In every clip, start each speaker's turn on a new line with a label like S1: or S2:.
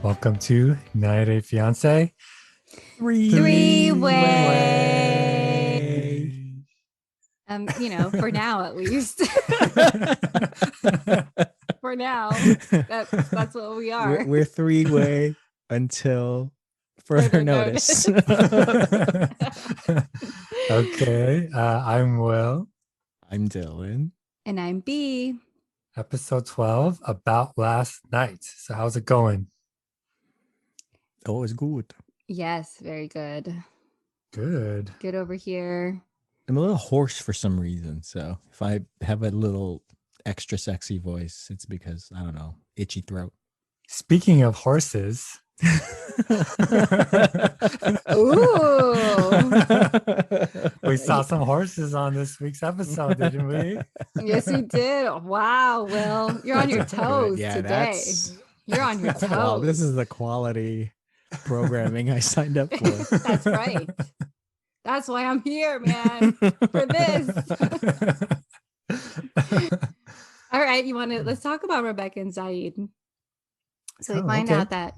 S1: Welcome to Fiance.
S2: Three-way.
S3: For now at least. For now, that's what we are.
S2: We're three-way until further notice.
S1: Okay, I'm Will.
S2: I'm Dylan.
S3: And I'm B.
S1: Episode 12, about last night. So how's it going?
S2: Oh, it's good.
S3: Yes, very good.
S1: Good.
S3: Good over here.
S2: I'm a little hoarse for some reason. So if I have a little extra sexy voice, it's because, I don't know, itchy throat.
S1: Speaking of horses.
S3: Ooh.
S1: We saw some horses on this week's episode, didn't we?
S3: Yes, we did. Wow, Will. You're on your toes today. You're on your toes.
S2: Wow, this is the quality programming I signed up for.
S3: That's right. That's why I'm here, man, for this. All right, let's talk about Rebecca and Zied. So we find out that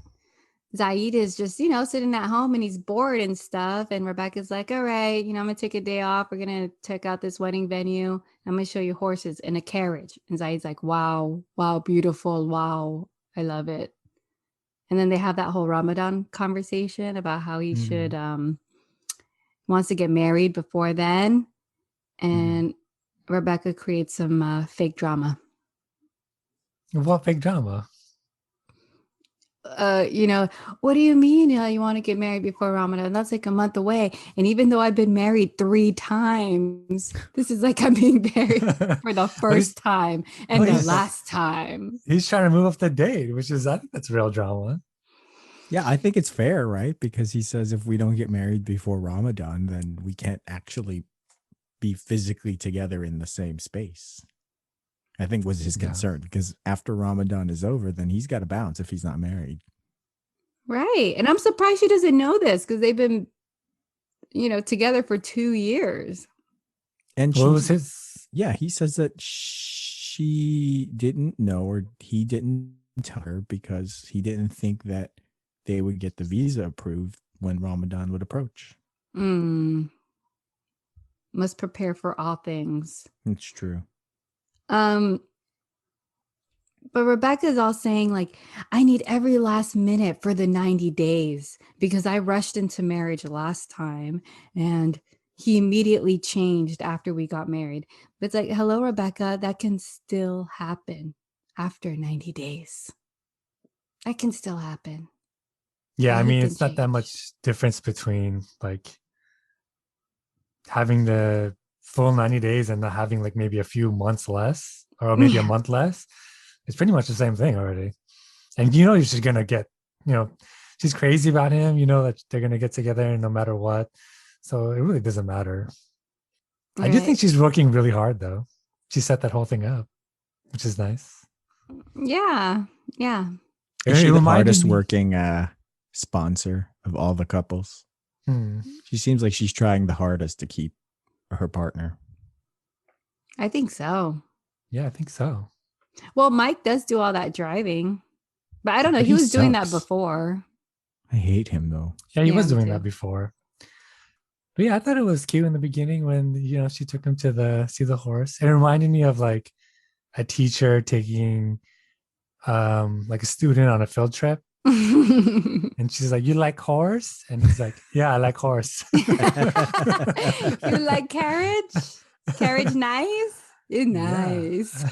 S3: Zied is just, sitting at home and he's bored and stuff. And Rebecca's like, all right, I'm going to take a day off. We're going to check out this wedding venue. I'm going to show you horses in a carriage. And Zied's like, wow, beautiful. Wow, I love it. And then they have that whole Ramadan conversation about how he should, wants to get married before then. And Rebecca creates some fake drama.
S1: What fake drama?
S3: What do you mean you want to get married before Ramadan? That's like a month away. And even though I've been married 3 times, this is like I'm being married for the first time and the last time.
S1: He's trying to move up the date, I think that's real drama.
S2: Yeah, I think it's fair, right? Because he says if we don't get married before Ramadan, then we can't actually be physically together in the same space. I think was his concern, because after Ramadan is over, then he's got to bounce if he's not married.
S3: Right. And I'm surprised she doesn't know this because they've been, together for 2 years.
S2: And
S1: what was his?
S2: Yeah, he says that she didn't know, or he didn't tell her because he didn't think that they would get the visa approved when Ramadan would approach.
S3: Must prepare for all things.
S2: It's true.
S3: But Rebecca's all saying like, I need every last minute for the 90 days because I rushed into marriage last time and he immediately changed after we got married. But it's like, hello, Rebecca, that can still happen after 90 days. That can still happen.
S1: Yeah, I mean, it's not that much difference between like having the full 90 days and not having like maybe a few months less or maybe a month less. It's pretty much the same thing already. And she's gonna get, she's crazy about him, that they're gonna get together no matter what. So it really doesn't matter. Right. I do think she's working really hard though. She set that whole thing up, which is nice.
S3: Yeah.
S2: Is she the hardest working sponsor of all the couples? She seems like she's trying the hardest to keep her partner.
S3: I think so.
S1: Yeah, I think so.
S3: Well, Mike does do all that driving, but I don't know. He was doing that before.
S2: I hate him though.
S1: Yeah, he was doing that before. But yeah, I thought it was cute in the beginning when, she took him to see the horse. It reminded me of like a teacher taking like a student on a field trip. And she's like, you like horse? And he's like, yeah, I like horse.
S3: You like carriage? Carriage nice? You're nice.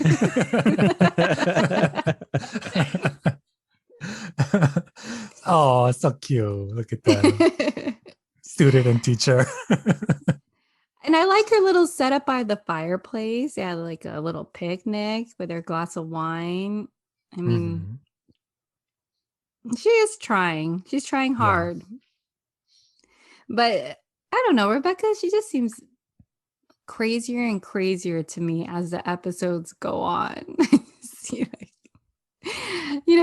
S1: Oh, it's so cute. Look at that. Student and teacher.
S3: And I like her little setup by the fireplace. Yeah, like a little picnic with her glass of wine. I mean, she is trying. She's trying hard. Yeah. But I don't know, Rebecca, she just seems crazier and crazier to me as the episodes go on.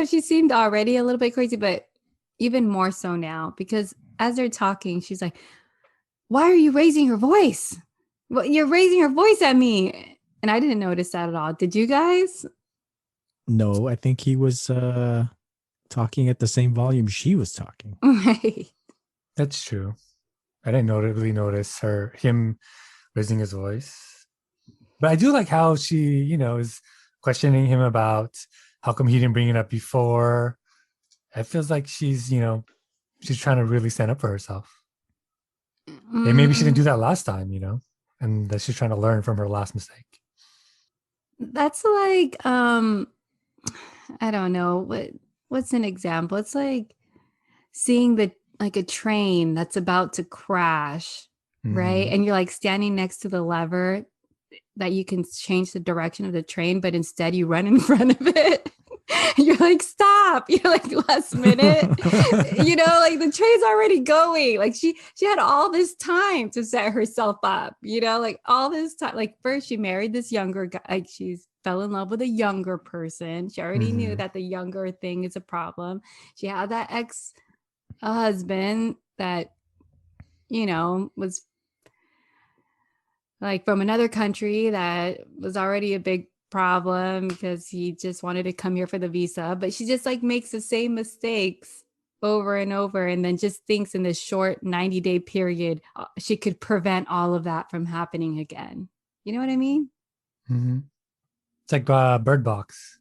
S3: She seemed already a little bit crazy, but even more so now, because as they're talking, she's like, why are you raising your voice? Well, you're raising your voice at me. And I didn't notice that at all. Did you guys?
S2: No, I think he was talking at the same volume she was talking.
S3: Right.
S1: That's true. I didn't really notice him raising his voice. But I do like how she, is questioning him about how come he didn't bring it up before. It feels like she's trying to really stand up for herself. And maybe she didn't do that last time, and that she's trying to learn from her last mistake.
S3: That's like, I don't know. What's an example? It's like seeing a train that's about to crash, right? And you're like standing next to the lever that you can change the direction of the train, but instead you run in front of it. You're like, stop. You're like, last minute, like the train's already going. Like she had all this time to set herself up, like all this time. Like first she married this younger guy. Like she's fell in love with a younger person. She already knew that the younger thing is a problem. She had that ex-husband that, was like from another country that was already a big problem because he just wanted to come here for the visa. But she just like makes the same mistakes over and over and then just thinks in this short 90-day period she could prevent all of that from happening again. You know what I mean?
S1: Mm-hmm. It's like Bird Box,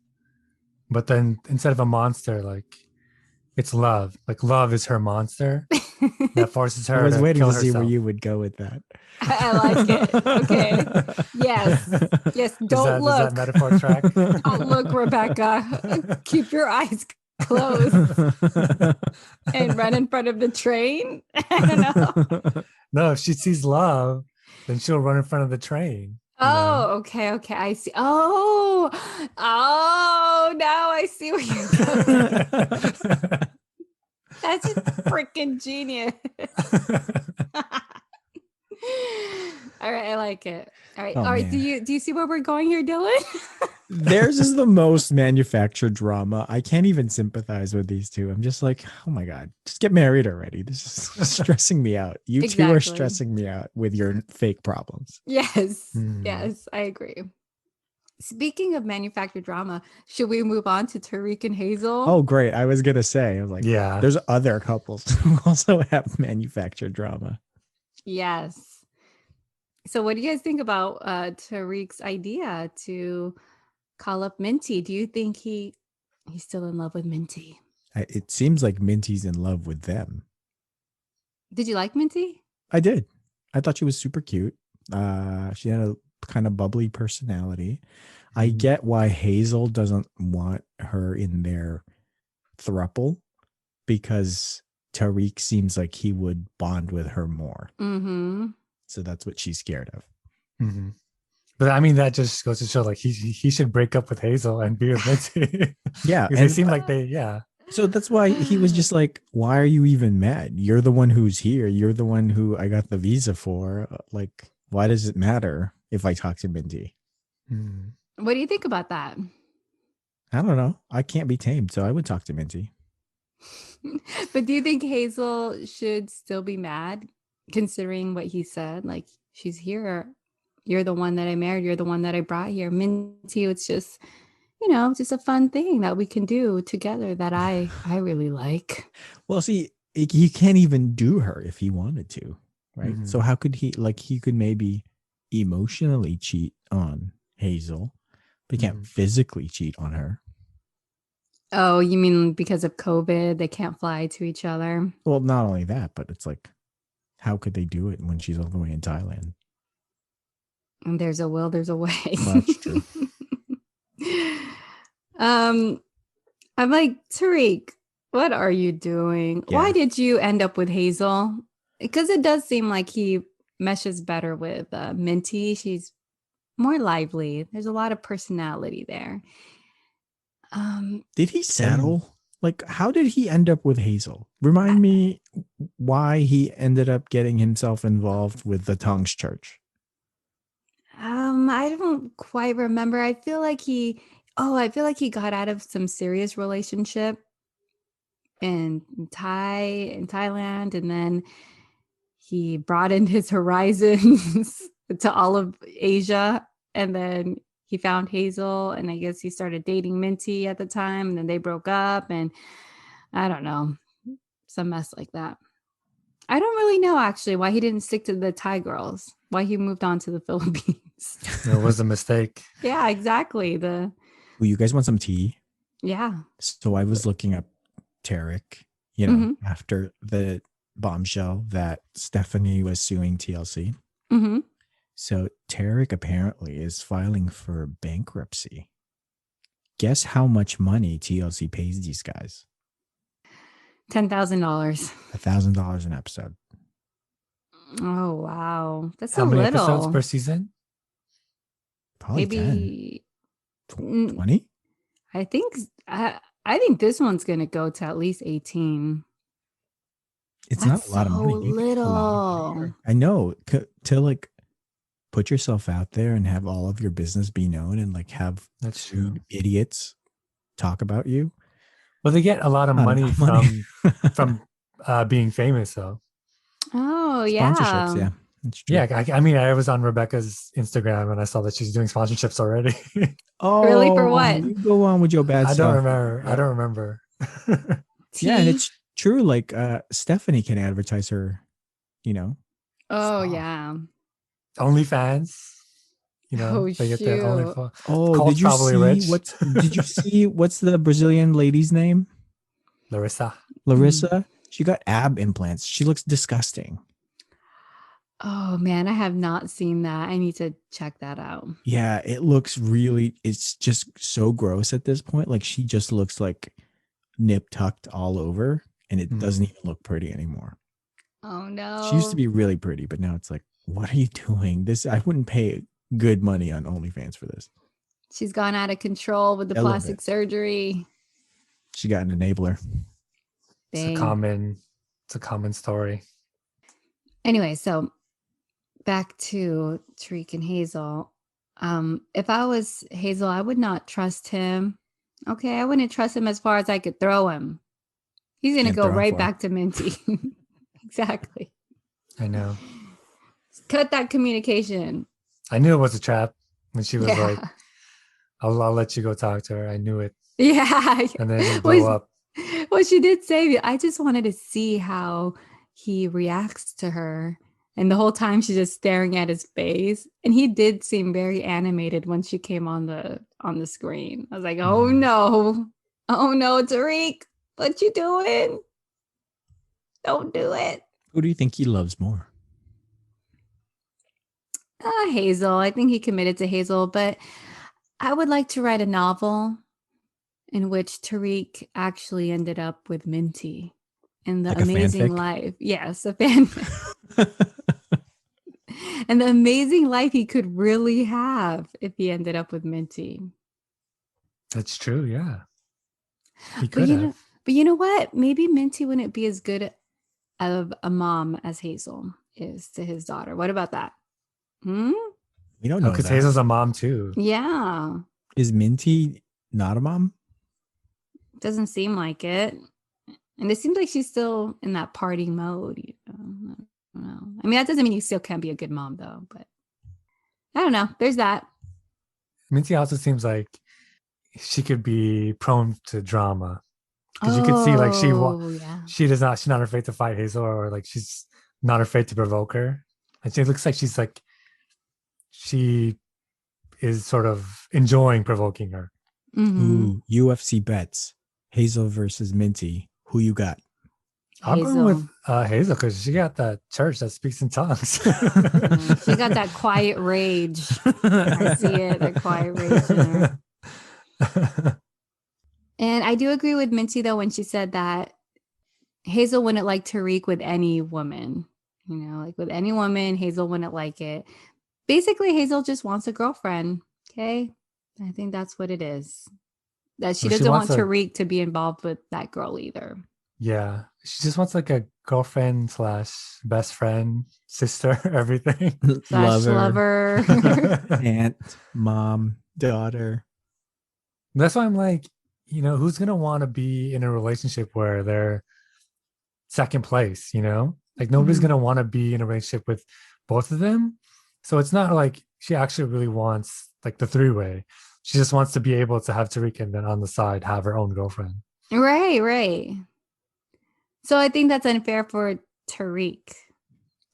S1: but then instead of a monster, like it's love. Like love is her monster that forces her.
S2: I was waiting
S1: to
S2: see
S1: herself.
S2: where you would go with that.
S3: I like it. Okay. Yes. Don't look.
S1: Does that metaphor track?
S3: Don't look, Rebecca. Keep your eyes closed and run in front of the train. I don't know.
S1: No, if she sees love, then she'll run in front of the train.
S3: Oh, okay. I see. Oh, now I see what you're doing. That's just freaking genius. All right, I like it. All right.
S2: Man.
S3: Do you see where we're going here, Dylan?
S2: Theirs is the most manufactured drama. I can't even sympathize with these two. I'm just like, oh my God, just get married already. This is stressing me out. You two are stressing me out with your fake problems.
S3: Yes. Yes, I agree. Speaking of manufactured drama, should we move on to Tarik and Hazel?
S2: Oh, great. I was going to say, I was like,
S1: yeah,
S2: there's other couples who also have manufactured drama.
S3: Yes. So what do you guys think about Tarik's idea to call up Minty? Do you think he's still in love with Minty?
S2: It seems like Minty's in love with them.
S3: Did you like Minty?
S2: I did. I thought she was super cute. She had a kind of bubbly personality. I get why Hazel doesn't want her in their throuple because Tarik seems like he would bond with her more.
S3: Mm-hmm.
S2: So that's what she's scared of.
S1: Mm-hmm. But I mean, that just goes to show like he should break up with Hazel and be with Minty.
S2: Yeah.
S1: And they seem like
S2: So that's why he was just like, why are you even mad? You're the one who's here. You're the one who I got the visa for. Like, why does it matter if I talk to Minty?
S3: What do you think about that?
S2: I don't know. I can't be tamed, so I would talk to Minty.
S3: But do you think Hazel should still be mad considering what he said? Like, she's here. You're the one that I married. You're the one that I brought here. Minty, it's just, just a fun thing that we can do together that I really like.
S2: Well, see, he can't even do her if he wanted to, right? So how could he could maybe emotionally cheat on Hazel, but he can't physically cheat on her.
S3: Oh, you mean because of COVID, they can't fly to each other?
S2: Well, not only that, but it's like, how could they do it when she's all the way in Thailand?
S3: And there's a will, there's a way.
S2: That's true.
S3: I'm like, Tarik, what are you doing?
S2: Yeah.
S3: Why did you end up with Hazel? Because it does seem like he meshes better with Minty. She's more lively. There's a lot of personality there.
S2: Did he settle? Like, how did he end up with Hazel? Remind me why he ended up getting himself involved with the Tongues Church.
S3: I don't quite remember. I feel like he got out of some serious relationship in Thailand, and then he broadened his horizons to all of Asia, and then he found Hazel, and I guess he started dating Minty at the time, and then they broke up, and I don't know, some mess like that. I don't really know actually why he didn't stick to the Thai girls, why he moved on to the Philippines.
S1: It was a mistake.
S3: Yeah, exactly.
S2: Well, you guys want some tea?
S3: Yeah.
S2: So I was looking up Tarik, after the bombshell that Stephanie was suing TLC.
S3: Mm-hmm.
S2: So Tarik apparently is filing for bankruptcy. Guess how much money TLC pays these guys?
S3: $10,000.
S2: $1,000 an episode.
S3: Oh wow, that's
S1: How
S3: a
S1: many
S3: little.
S1: episodes per season?
S2: Probably
S3: Maybe
S2: 10. 20?
S3: I think this one's gonna go to at least 18.
S2: It's
S3: That's
S2: not a lot of money.
S3: so
S2: You can make a lot
S3: little.
S2: higher. I know. To like put yourself out there and have all of your business be known and like have
S1: That's true.
S2: idiots talk about you.
S1: Well, they get a lot of
S2: Not
S1: money
S2: enough money.
S1: from being famous, though.
S3: Oh
S2: Sponsorships, yeah. That's true.
S1: Yeah, I mean, I was on Rebecca's Instagram and I saw that she's doing sponsorships already.
S2: Oh,
S3: Really? For what?
S2: You go on with your bad
S1: I
S2: stuff.
S1: don't remember.
S2: Yeah, and it's true. Like Stephanie can advertise her,
S3: Oh
S2: stuff.
S3: yeah.
S1: OnlyFans.
S3: Oh,
S1: they get their
S3: shoot.
S1: OnlyFans.
S2: Oh, did you
S1: probably
S2: see
S1: rich.
S2: did you see what's the Brazilian lady's name?
S1: Larissa.
S2: She got ab implants. She looks disgusting.
S3: Oh man, I have not seen that. I need to check that out.
S2: Yeah, it's just so gross at this point. Like she just looks like nip tucked all over and it doesn't even look pretty anymore.
S3: Oh no.
S2: She used to be really pretty, but now it's like, what are you doing? I wouldn't pay good money on OnlyFans for this.
S3: She's gone out of control with the plastic surgery.
S2: She got an enabler.
S3: Dang.
S1: It's a common story.
S3: Anyway, so back to Tarik and Hazel. If I was Hazel, I would not trust him. Okay, I wouldn't trust him as far as I could throw him. He's gonna go right back to Minty. Exactly.
S1: I know.
S3: Cut that communication.
S1: I knew it was a trap when she was like, I'll let you go talk to her. I knew it.
S3: Yeah.
S1: And then it blew up.
S3: Well, she did say, I just wanted to see how he reacts to her. And the whole time she's just staring at his face. And he did seem very animated when she came on the screen. I was like, oh no, Tarik, what you doing? Don't do it.
S2: Who do you think he loves more?
S3: Hazel. I think he committed to Hazel, but I would like to write a novel in which Tarik actually ended up with Minty in the amazing life. Yes, a fanfic. And the amazing life he could really have if he ended up with Minty.
S1: That's true, yeah. He could have.
S3: But you know what? Maybe Minty wouldn't be as good of a mom as Hazel is to his daughter. What about that?
S2: We don't know.
S1: Because Hazel's a mom too.
S3: Yeah.
S2: Is Minty not a mom?
S3: Doesn't seem like it. And it seems like she's still in that party mode. I don't know. I mean, that doesn't mean you still can't be a good mom, though. But I don't know. There's that.
S1: Minty also seems like she could be prone to drama. Because you could see like she's not afraid to fight Hazel, or like she's not afraid to provoke her. And she looks like she is sort of enjoying provoking her.
S2: Ooh, UFC bets. Hazel versus Minty. Who you got?
S1: I'm going with Hazel because she got that church that speaks in tongues.
S3: She got that quiet rage. I see it, that quiet rage in her. And I do agree with Minty, though, when she said that Hazel wouldn't like Tarik with any woman. Like with any woman, Hazel wouldn't like it. Basically, Hazel just wants a girlfriend. Okay? I think that's what it is. That she doesn't want Tarik to be involved with that girl either.
S1: Yeah. She just wants like a girlfriend / best friend, sister, everything.
S3: Lover.
S2: Aunt, mom, daughter.
S1: That's why I'm like, who's going to want to be in a relationship where they're second place, Like nobody's gonna want to be in a relationship with both of them. So it's not like she actually really wants like the three-way. She just wants to be able to have Tarik and then on the side have her own girlfriend.
S3: Right. So I think that's unfair for Tarik.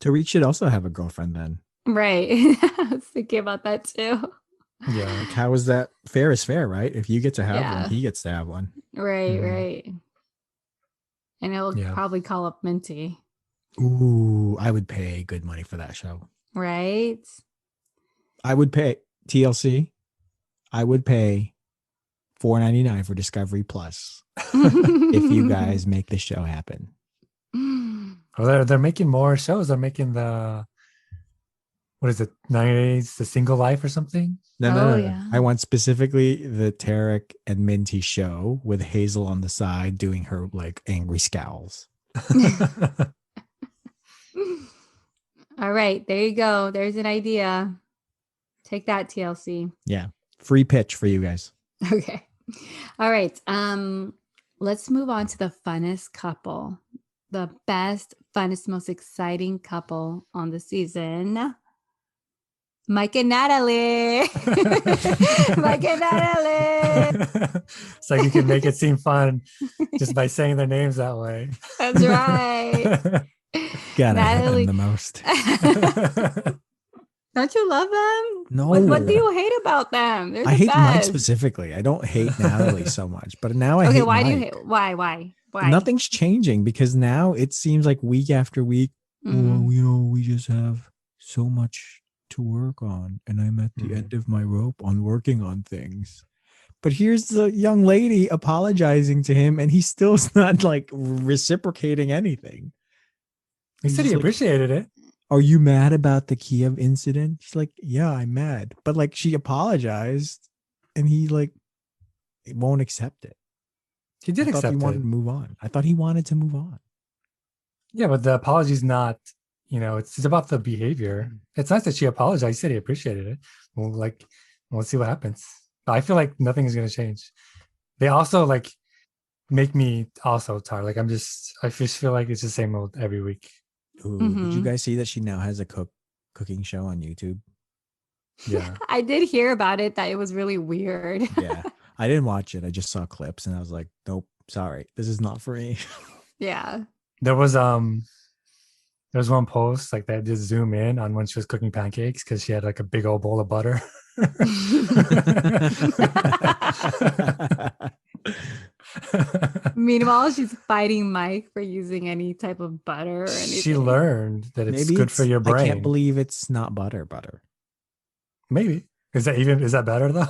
S2: Tarik should also have a girlfriend then.
S3: Right. I was thinking about that too.
S2: Yeah. Like how is that? Fair is fair, right? If you get to have one, he gets to have one.
S3: Right. And it'll probably call up Minty.
S2: Ooh, I would pay good money for that show.
S3: Right.
S2: I would pay TLC. I would pay $4.99 for Discovery Plus if you guys make the show happen.
S1: Oh, they're making more shows. They're making the what is it, 90 Days, the Single Life or something?
S2: No. Yeah. I want specifically the Tarik and Minty show with Hazel on the side doing her like angry scowls.
S3: All right, there you go. There's an idea. Take that, TLC.
S2: Yeah. Free pitch for you guys.
S3: Okay. All right. Let's move on to the funnest couple. The best, funnest, most exciting couple on the season. Mike and Natalie. Mike and Natalie.
S1: It's like you can make it seem fun just by saying their names that way.
S3: That's right.
S2: Gotta hate them the most.
S3: Don't you love them?
S2: No.
S3: What do you hate about them?
S2: I hate Mike specifically. I don't hate Natalie so much, but now I hate
S3: why
S2: Mike.
S3: Do you hate? Why?
S2: Nothing's changing because now it seems like week after week, we just have so much to work on, and I'm at the end of my rope on working on things. But here's the young lady apologizing to him, and he still's not like reciprocating anything.
S1: He said he appreciated it.
S2: Are you mad about the Kiev incident? She's like, yeah, I'm mad. But like she apologized and he like won't accept it.
S1: He did accept it.
S2: He wanted to move on. I thought he wanted to move on.
S1: Yeah, but the apology's not, it's about the behavior. It's nice that she apologized. He said he appreciated it. We'll see what happens. But I feel like nothing is going to change. They also like make me also tired. Like I just feel like it's the same old every week.
S2: Ooh, Did you guys see that she now has a cooking show on YouTube?
S1: Yeah.
S3: I did hear about it, that it was really weird.
S2: Yeah. I didn't watch it. I just saw clips and I was like, nope, sorry. This is not for me.
S3: Yeah.
S1: There was one post like that just zoom in on when she was cooking pancakes because she had like a big old bowl of butter.
S3: Meanwhile, she's fighting Mike for using any type of butter or anything.
S1: She learned that it's good for your brain.
S2: I can't believe it's not butter.
S1: Maybe. Is that better though?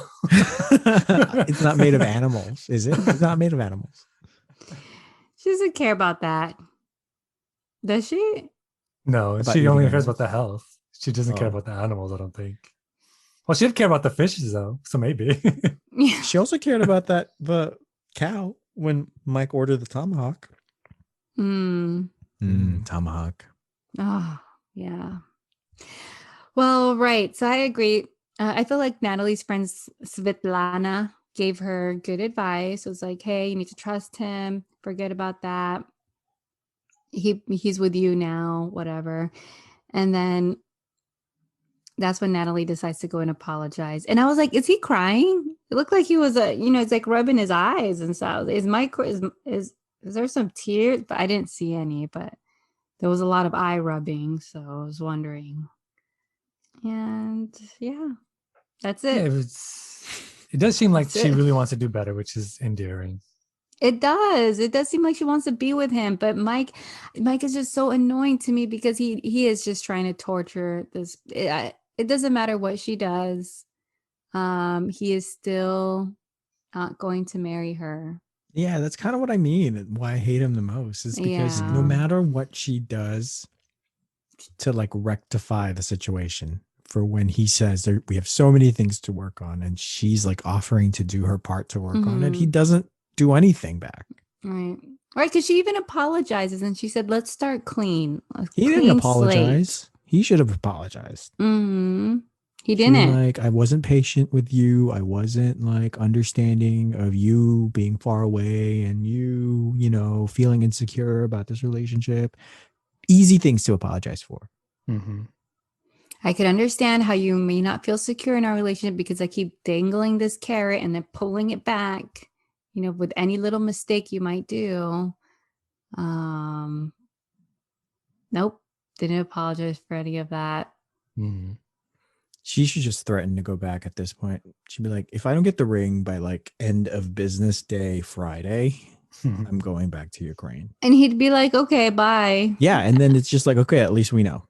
S2: It's not made of animals, is it? It's not made of animals.
S3: She doesn't care about that. Does she?
S1: No, she only cares about the health. She doesn't care about the animals, I don't think. Well, she'd care about the fishes though, so maybe.
S3: Yeah.
S2: She also cared about the cow when Mike ordered the tomahawk. Tomahawk.
S3: Oh, yeah. Well, right. So I agree. I feel like Natalie's friend Svetlana gave her good advice. It was like, hey, you need to trust him. Forget about that. He's with you now, whatever. And then that's when Natalie decides to go and apologize. And I was like, is he crying? It looked like he was, it's like rubbing his eyes and stuff. Is there some tears? But I didn't see any, but there was a lot of eye rubbing. So I was wondering. And yeah, that's it.
S1: Yeah, it does seem like she really wants to do better, which is endearing.
S3: It does. It does seem like she wants to be with him, but Mike is just so annoying to me because he is just trying to torture this. It doesn't matter what she does. He is still not going to marry her.
S2: Yeah, that's kind of what I mean. Why I hate him the most is because no matter what she does to like rectify the situation, for when he says we have so many things to work on and she's like offering to do her part to work on it, he doesn't do anything back.
S3: Right, because she even apologizes and she said, let's start clean.
S2: He didn't apologize. He should have apologized.
S3: He didn't.
S2: Like, I wasn't patient with you. I wasn't like understanding of you being far away and you feeling insecure about this relationship. easy things to apologize for.
S1: Mm-hmm.
S3: I could understand how you may not feel secure in our relationship because I keep dangling this carrot and then pulling it back, you know, with any little mistake you might do. Nope. Didn't apologize for any of that.
S1: Mm-hmm.
S2: She should just threaten to go back at this point. She'd be like, if I don't get the ring by like end of business day Friday, I'm going back to Ukraine.
S3: And he'd be like, okay, bye.
S2: Yeah. And then it's just like, okay, at least we know.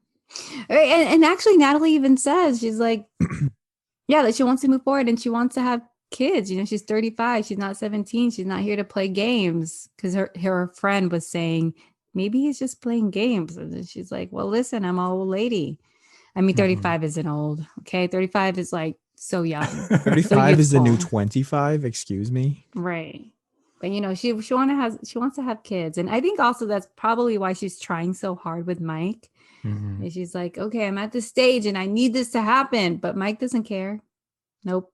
S3: And actually, Natalie even says, she's like, yeah, that she wants to move forward and she wants to have kids. You know, she's 35. She's not 17. She's not here to play games. Because her friend was saying, maybe he's just playing games. And then she's like, well, listen, I'm an old lady. I mean, 35 isn't old. Okay. 35 is like so young.
S2: 35 is the new 25. Excuse me.
S3: Right. But you know, she wants to have kids. And I think also that's probably why she's trying so hard with Mike.
S1: Mm-hmm.
S3: And she's like, okay, I'm at this stage and I need this to happen. But Mike doesn't care. Nope.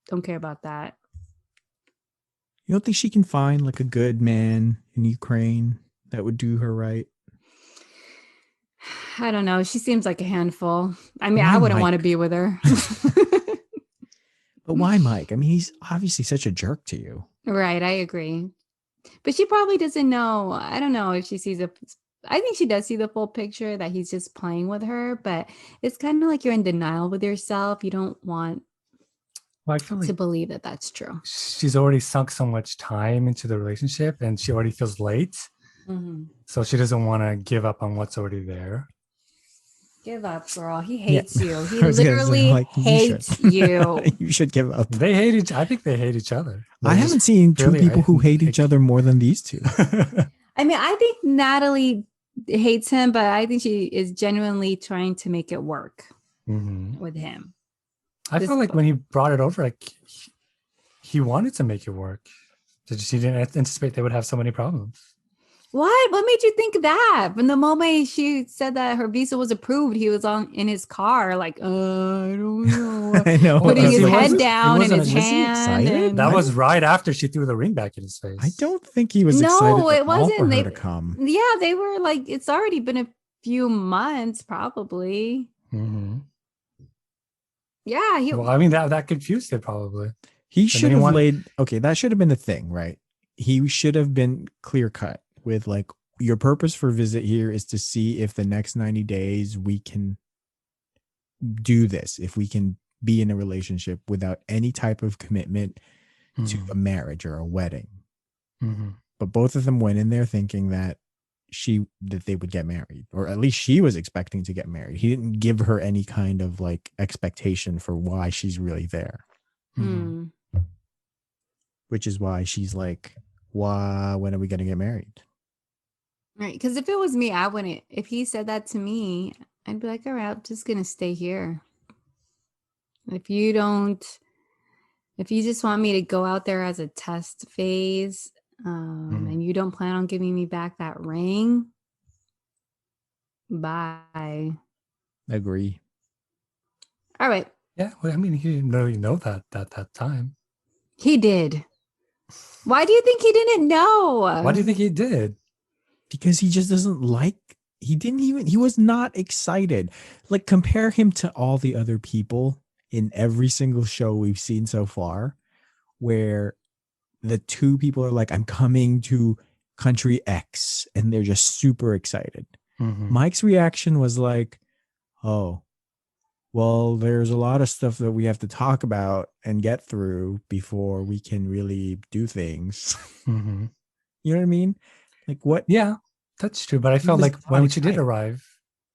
S3: Don't care about that.
S2: You don't think she can find like a good man in Ukraine that would do her right?
S3: I don't know. She seems like a handful. I mean,
S2: Why
S3: I wouldn't
S2: Mike?
S3: want to be with her.
S2: But why Mike? I mean, he's obviously such a jerk to you.
S3: Right. I agree. But she probably doesn't know. I don't know if she sees I think she does see the full picture that he's just playing with her, but it's kind of like you're in denial with yourself. You don't want
S1: Well, I feel like
S3: to believe that that's true.
S1: she's already sunk so much time into the relationship and she already feels late.
S3: Mm-hmm.
S1: So she doesn't want to give up on what's already there.
S3: Give up, girl. He hates you. He
S2: I was gonna say,
S3: literally
S2: like, you
S3: hates
S2: should.
S3: you.
S2: You should give up.
S1: I think they hate each other.
S2: I haven't seen two people who hate each other more than these two.
S3: I mean, I think Natalie hates him, but I think she is genuinely trying to make it work with him.
S1: I feel like when he brought it over, like he wanted to make it work. She didn't anticipate they would have so many problems.
S3: What made you think that? From the moment she said that her visa was approved, he was in his car, like, I don't know.
S2: I know.
S3: Putting his
S1: It
S3: head
S1: wasn't-
S3: down
S1: it
S3: in his
S1: wasn't- was he
S3: hand.
S2: excited?
S1: That was right after she threw the ring back in his face.
S2: I don't think he was
S3: No,
S2: excited
S3: it
S2: at all for
S3: wasn't.
S2: her to come.
S3: Yeah, they were like, it's already been a few months, probably.
S1: Mm-hmm.
S3: Yeah.
S1: Well, I mean, that confused it probably.
S2: He should have that should have been the thing, right? He should have been clear cut with like, your purpose for visit here is to see if the next 90 days we can do this, if we can be in a relationship without any type of commitment to a marriage or a wedding. But both of them went in there thinking that they would get married, or at least she was expecting to get married. He didn't give her any kind of like expectation for why she's really there. Which is why she's like, when are we going to get married?
S3: Right. Because if it was me, I wouldn't. If he said that to me, I'd be like, all right, I'm just going to stay here. If you just want me to go out there as a test phase, and you don't plan on giving me back that ring, bye.
S2: Agree.
S3: All right.
S1: Yeah. Well, I mean, he didn't really know that at that time.
S3: He did. Why do you think he didn't know?
S1: Why do you think he did?
S2: Because he just doesn't he was not excited. Like, compare him to all the other people in every single show we've seen so far, where the two people are like, I'm coming to country X, and they're just super excited. Mike's reaction was like, oh, well, there's a lot of stuff that we have to talk about and get through before we can really do things. You know what I mean? Like, what?
S1: Yeah, that's true. But I felt like when she did
S2: excited.
S1: arrive,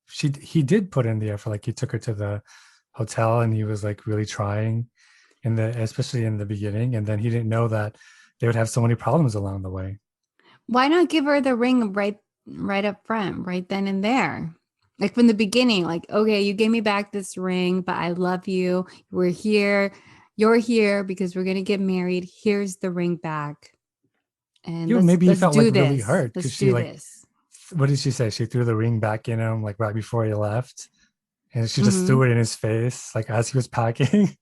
S1: he did put in the effort. Like, he took her to the hotel and he was like really trying especially in the beginning. And then he didn't know that they would have so many problems along the way.
S3: Why not give her the ring right up front, right then and there? Like from the beginning, like, okay, you gave me back this ring, but I love you. We're here. You're here because we're going to get married. Here's the ring back. And
S1: maybe he felt like
S3: this.
S1: really hurt because she like,
S3: this.
S1: What did she say? She threw the ring back in him like right before he left, and she just threw it in his face like as he was packing.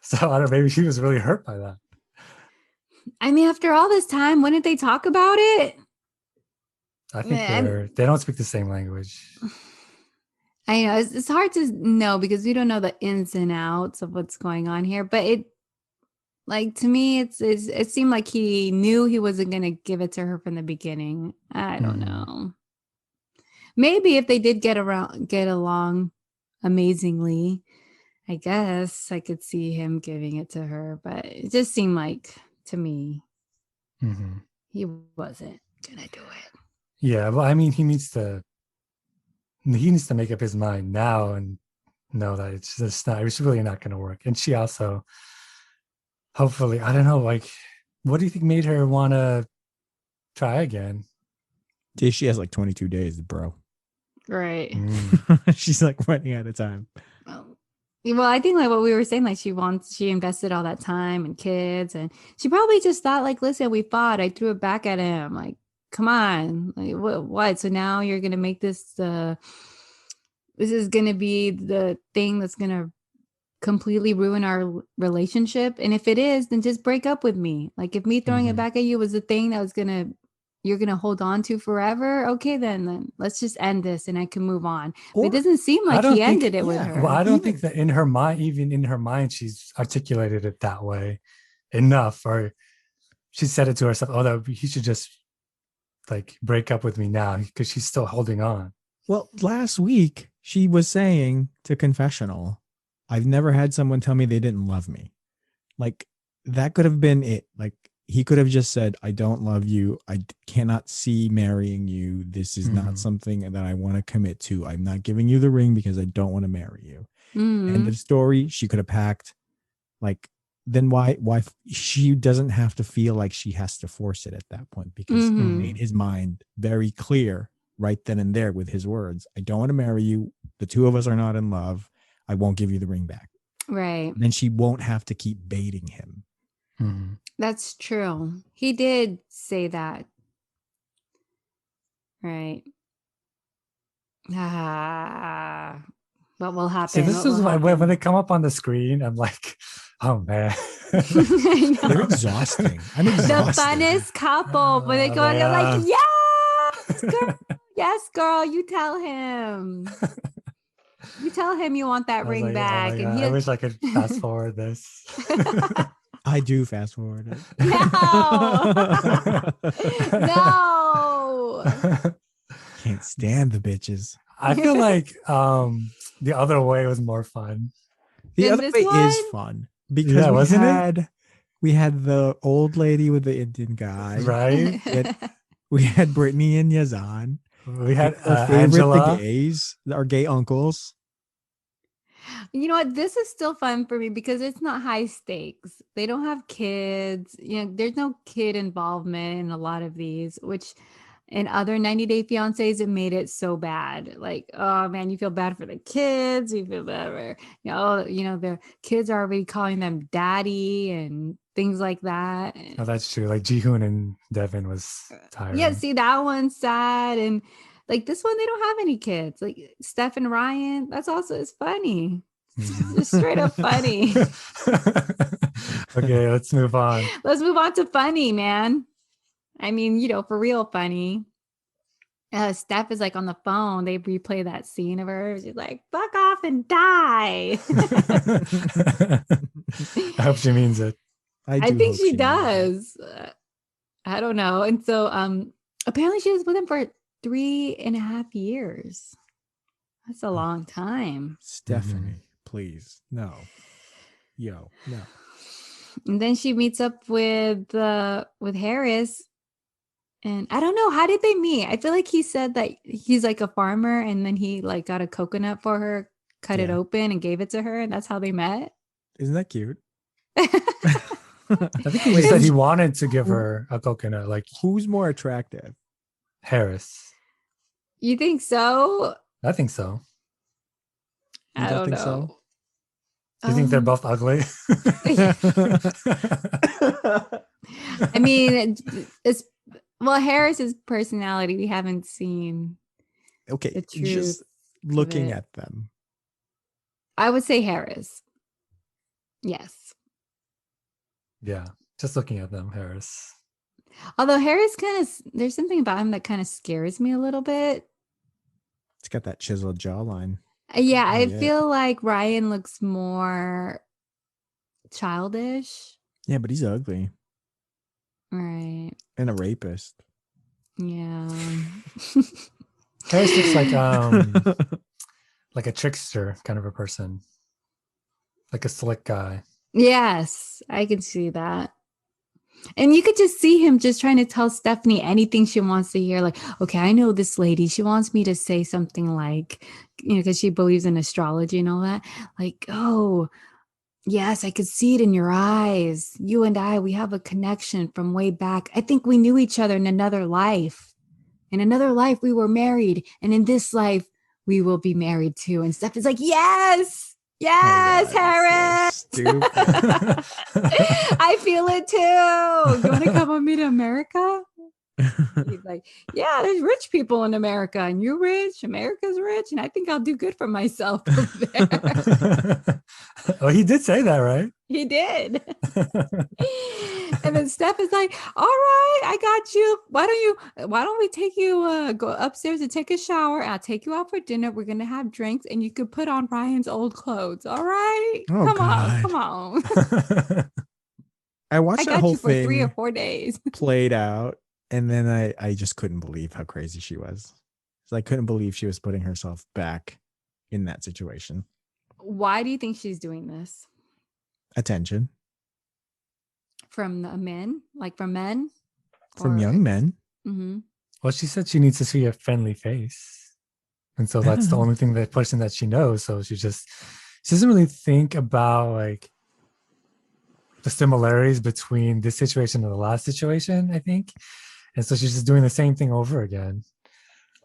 S1: So I don't know, maybe she was really hurt by that.
S3: I mean, after all this time, when did they talk about it?
S1: I think they don't speak the same language.
S3: I know it's hard to know because we don't know the ins and outs of what's going on here, but to me, it seemed like he knew he wasn't going to give it to her from the beginning. I don't know. Maybe if they did get along amazingly, I guess I could see him giving it to her, but it just seemed like to me he wasn't going to do it.
S1: Yeah, well, I mean, he needs to make up his mind now and know that it's really not going to work. And she also, hopefully, I don't know, like, what do you think made her want to try again?
S2: She has like 22 days, bro.
S3: Right.
S2: She's like running out of time.
S3: Well, I think like what we were saying, like she invested all that time and kids, and she probably just thought like, listen, we fought. I threw it back at him. Like, come on, like what? So now you're gonna make this this is gonna be the thing that's gonna completely ruin our relationship. And if it is, then just break up with me. Like if me throwing it back at you was the thing that was you're gonna hold on to forever. Okay, then let's just end this and I can move on. But it doesn't seem like he ended it with her.
S1: Well, I don't think that in her mind, she's articulated it that way enough, or she said it to herself. Oh, that he should just like break up with me now because she's still holding on.
S2: Well, last week she was saying to confessional, I've never had someone tell me they didn't love me. Like that could have been it. Like he could have just said, I don't love you. I cannot see marrying you. This is not something that I want to commit to. I'm not giving you the ring because I don't want to marry you. End of story. She could have packed. Like, then why she doesn't have to feel like she has to force it at that point because he made his mind very clear right then and there with his words. I don't want to marry you. The two of us are not in love. I won't give you the ring back.
S3: Right.
S2: Then she won't have to keep baiting him.
S3: That's true. He did say that. Right. What will happen?
S1: See, this is why when they come up on the screen, I'm like, oh man.
S2: They're exhausting. I'm exhausted.
S3: The funnest couple. When they go and they're like, yes, girl. Yes, girl. You tell him. You tell him you want that ring back.
S1: Oh and I wish I could fast forward this.
S2: I do fast forward it.
S3: No.
S2: Can't stand the bitches.
S1: I feel like the other way was more fun.
S2: The other way is fun because we had the old lady with the Indian guy,
S1: right?
S2: We had Brittany and Yazan.
S1: We had
S2: our favorite,
S1: Angela.
S2: the gays, our gay uncles.
S3: You know what? This is still fun for me because it's not high stakes. They don't have kids. You know, there's no kid involvement in a lot of these, which in other 90-Day Fiancés, it made it so bad. Like, oh man, you feel bad for the kids. You feel bad for, their kids are already calling them daddy and things like that.
S1: Oh, that's true. Like Jihoon and Devin was tired.
S3: Yeah, see, that one's sad. And like this one, they don't have any kids. Like Steph and Ryan, it's funny. Just straight up funny.
S1: Okay, let's move on.
S3: Let's move on to funny, man. I mean, for real funny. Steph is like on the phone. They replay that scene of her. She's like, fuck off and die.
S1: I hope she means it.
S3: I think she does. I don't know. And so apparently she was with him for 3.5 years. That's a long time.
S2: Stephanie, please. No. No.
S3: And then she meets up with Harris. And I don't know, how did they meet? I feel like he said that he's like a farmer and then he like got a coconut for her, cut it open and gave it to her. And that's how they met.
S2: Isn't that cute?
S1: I think he said he wanted to give her a coconut. Like,
S2: who's more attractive?
S1: Harris.
S3: You think so?
S1: I think so.
S3: I don't know.
S1: You think they're both ugly?
S3: I mean, Harris's personality, we haven't seen.
S2: Okay, just looking at them.
S3: I would say Harris. Yes.
S1: Yeah, just looking at them, Harris.
S3: Although Harry's there's something about him that kind of scares me a little bit.
S2: It's got that chiseled jawline.
S3: Yeah, I feel like Ryan looks more childish.
S2: Yeah, but he's ugly.
S3: Right.
S2: And a rapist.
S3: Yeah.
S1: Harris looks like a trickster kind of a person. Like a slick guy.
S3: Yes, I can see that. And you could just see him just trying to tell Stephanie anything she wants to hear. Like, okay, I know this lady. She wants me to say something like, because she believes in astrology and all that. Like, oh, yes, I could see it in your eyes. You and I, we have a connection from way back. I think we knew each other in another life. In another life, we were married. And in this life, we will be married too. And Steph is like, yes. Yes, Harris.
S2: So stupid.
S3: I feel it too. You want to come with me to America? He's like, yeah, there's rich people in America, and you're rich. America's rich, and I think I'll do good for myself over there.
S1: Oh, he did say that, right?
S3: He did. And then Steph is like, all right, I got you. Why don't we take you go upstairs and take a shower? I'll take you out for dinner. We're gonna have drinks, and you could put on Ryan's old clothes. All right.
S2: Oh,
S3: come on.
S2: I watched that whole
S3: for
S2: thing
S3: 3 or 4 days.
S2: played out, and then I just couldn't believe how crazy she was. So I couldn't believe she was putting herself back in that situation.
S3: Why do you think she's doing this?
S2: Attention.
S3: From the men? Like from men?
S2: From young men.
S3: Mm-hmm.
S1: Well, she said she needs to see a friendly face. And so that's the only thing, that person that she knows. So she doesn't really think about like the similarities between this situation and the last situation, I think. And so she's just doing the same thing over again.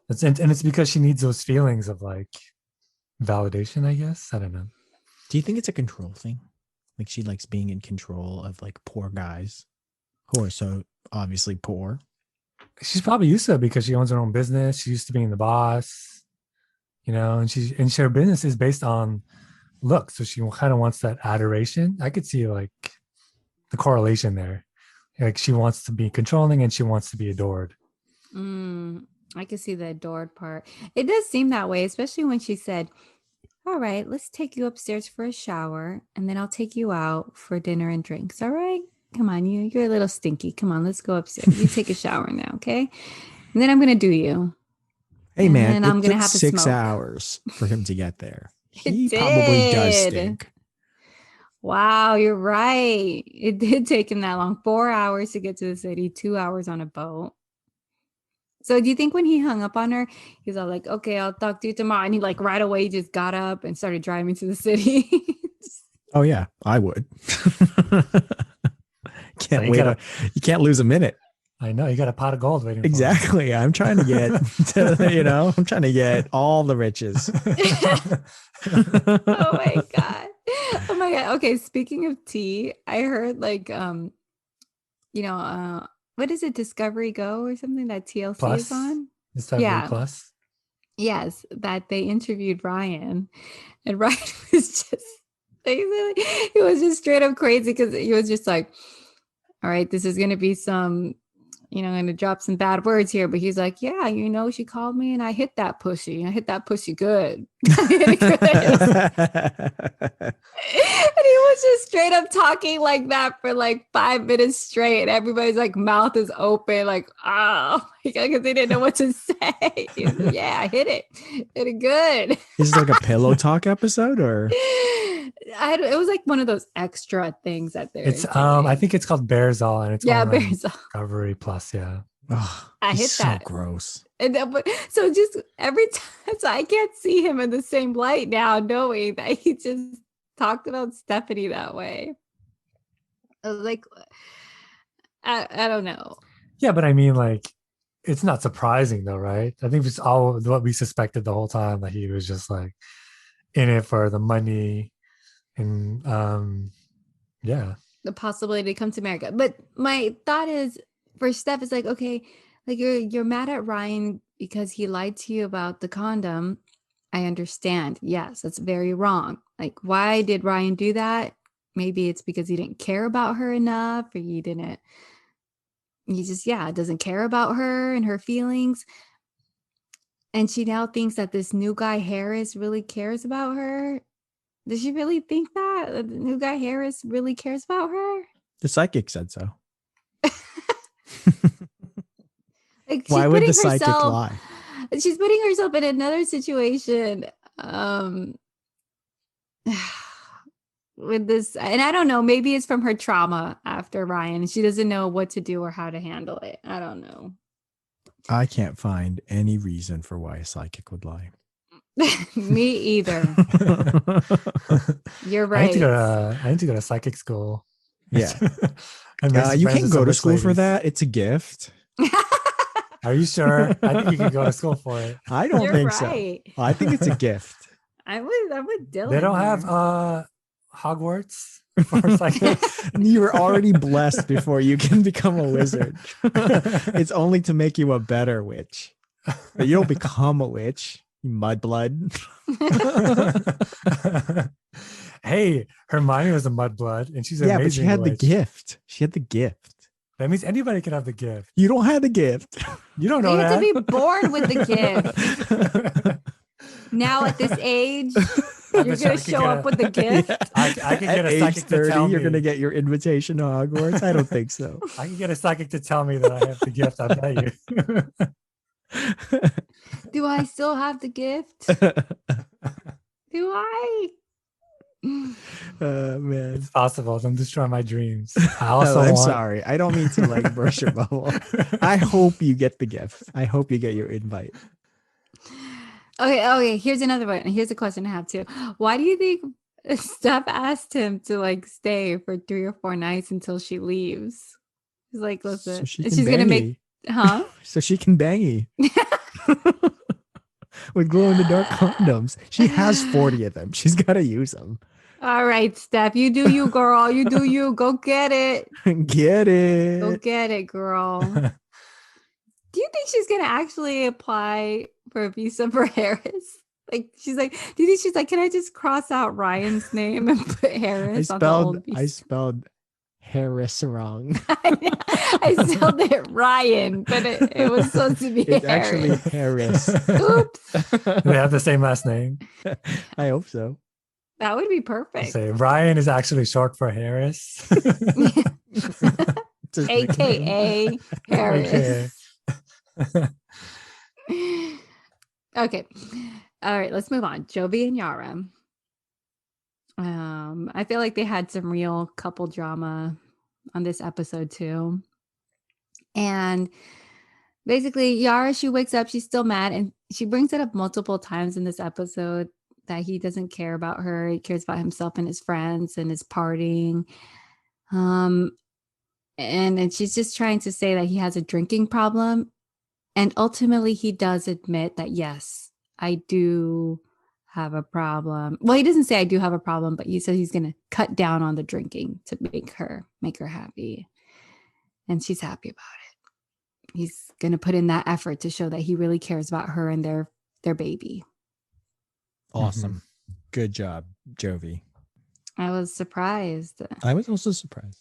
S1: And it's because she needs those feelings of like validation, I guess. I don't know.
S2: Do you think it's a control thing? Like she likes being in control of like poor guys who are so obviously poor.
S1: She's probably used to it because she owns her own business. She's used to being the boss, and her business is based on look. So she kind of wants that adoration. I could see like the correlation there. Like she wants to be controlling and she wants to be adored.
S3: I can see the adored part. It does seem that way, especially when she said, all right, let's take you upstairs for a shower, and then I'll take you out for dinner and drinks. All right? Come on, you're a little stinky. Come on, let's go upstairs. You take a shower now, okay? And then I'm going to do you.
S2: Hey,
S3: and
S2: man,
S3: I'm
S2: it
S3: gonna
S2: took
S3: have to
S2: 6
S3: smoke.
S2: hours for him to get there. He
S3: It
S2: probably does
S3: did.
S2: stink.
S3: Wow, you're right. It did take him that long. 4 hours to get to the city, 2 hours on a boat. So do you think when he hung up on her, he's all like, okay, I'll talk to you tomorrow. And he like right away just got up and started driving to the city.
S2: Oh, yeah, I would. Can't wait. You can't lose a minute.
S1: I know. You got a pot of gold waiting
S2: Exactly. I'm trying to get, I'm trying to get all the riches.
S3: Oh my God. Oh my God. Okay. Speaking of tea, I heard like, what is it? Discovery Go or something that TLC
S1: Plus.
S3: is on?
S1: Discovery Plus.
S3: Yes. That they interviewed Ryan, and Ryan was just, he was just straight up crazy because he was just like, all right, this is going to be some, I'm going to drop some bad words here, but he's like, yeah, she called me and I hit that pussy. I hit that pussy good. I hit it good. And he was just straight up talking like that for like 5 minutes straight. And everybody's like mouth is open, like, oh my God, because they didn't know what to say. Like, yeah, I hit it. Hit it good.
S2: Is this like a pillow talk episode or?
S3: It was like one of those extra things that they're.
S1: It's I think it's called Bearzall, and it's
S3: Bearzall.
S1: Discovery Plus. Yeah.
S2: Oh,
S3: I hit
S2: so
S3: that.
S2: Gross.
S3: And then, so just every time, so I can't see him in the same light now, knowing that he just talked about Stephanie that way. I was like, I don't know.
S1: Yeah, but I mean, like, it's not surprising though, right? I think it's all what we suspected the whole time, that he was just like in it for the money and the
S3: possibility to come to America. But my thought is, for Steph, is like, okay, like you're mad at Ryan because he lied to you about the condom. I understand. Yes, that's very wrong. Like, why did Ryan do that? Maybe it's because he didn't care about her enough, or he didn't he just, doesn't care about her and her feelings. And she now thinks that this new guy, Harris, really cares about her. Does she really think that the new guy, Harris, really cares about her?
S2: The psychic said so.
S3: Like,
S2: why would the psychic lie?
S3: She's putting herself in another situation with this, and I don't know, maybe it's from her trauma after Ryan. She doesn't know what to do or how to handle it. I don't know.
S2: I can't find any reason for why a psychic would lie.
S3: Me either. You're right.
S1: I need to go to psychic school.
S2: Yeah. You can't go to school for that. It's a gift.
S1: Are you sure? I think you can go to school for it.
S2: I don't think
S3: right.
S2: so. I think it's a gift.
S3: I'm with Dylan.
S1: They don't have Hogwarts for psychic.
S2: You were already blessed before you can become a wizard. It's only to make you a better witch. But you don't become a witch. Mudblood.
S1: Hey, Hermione was a mudblood, and she's amazing.
S2: Yeah, but she had the gift. She had the gift.
S1: That means anybody can have the gift.
S2: You don't have the gift.
S1: You don't know
S3: you
S1: that.
S3: have to be born with the gift. Now at this age, you're going to show up with the gift.
S2: Yeah.
S1: I can get
S2: at
S1: a psychic
S2: age 30,
S1: to tell me.
S2: You're going to get your invitation to Hogwarts? I don't think so.
S1: I can get a psychic to tell me that I have the gift. I bet you.
S3: Do I still have the gift? Do I?
S2: Man,
S1: it's possible. Don't destroy my dreams. I also
S2: I'm sorry. I don't mean to like burst your bubble. I hope you get the gift. I hope you get your invite.
S3: Okay. Here's another one. Here's a question I have too. Why do you think Steph asked him to like stay for 3 or 4 nights until she leaves? He's like, listen,
S2: so
S3: she's gonna make,
S2: so she can bang with glow in the dark condoms. She has 40 of them. She's got to use them.
S3: All right, Steph, you do you, girl. You do you. Go get it.
S2: Get it.
S3: Go get it, girl. Do you think she's gonna actually apply for a visa for Harris? Like, she's like, do you think she's like, can I just cross out Ryan's name and put Harris on the old visa?
S2: I spelled Harris wrong.
S3: I spelled it Ryan, but it was supposed to be
S2: it's
S3: Harris.
S2: Actually Harris.
S3: Oops.
S1: They have the same last name.
S2: I hope so.
S3: That would be perfect.
S1: Say Ryan is actually short for Harris.
S3: AKA Harris. Okay. All right, let's move on. Jovi and Yara. I feel like they had some real couple drama on this episode too. And basically, Yara, she wakes up, she's still mad, and she brings it up multiple times in this episode that he doesn't care about her. He cares about himself and his friends and his partying. And she's just trying to say that he has a drinking problem. And ultimately, he does admit that, yes, I do have a problem. Well, he doesn't say I do have a problem, but he said he's going to cut down on the drinking to make her happy. And she's happy about it. He's going to put in that effort to show that he really cares about her and their baby.
S2: Awesome.
S1: Mm-hmm.
S2: Good job, Jovi.
S3: I was surprised.
S2: I was also surprised.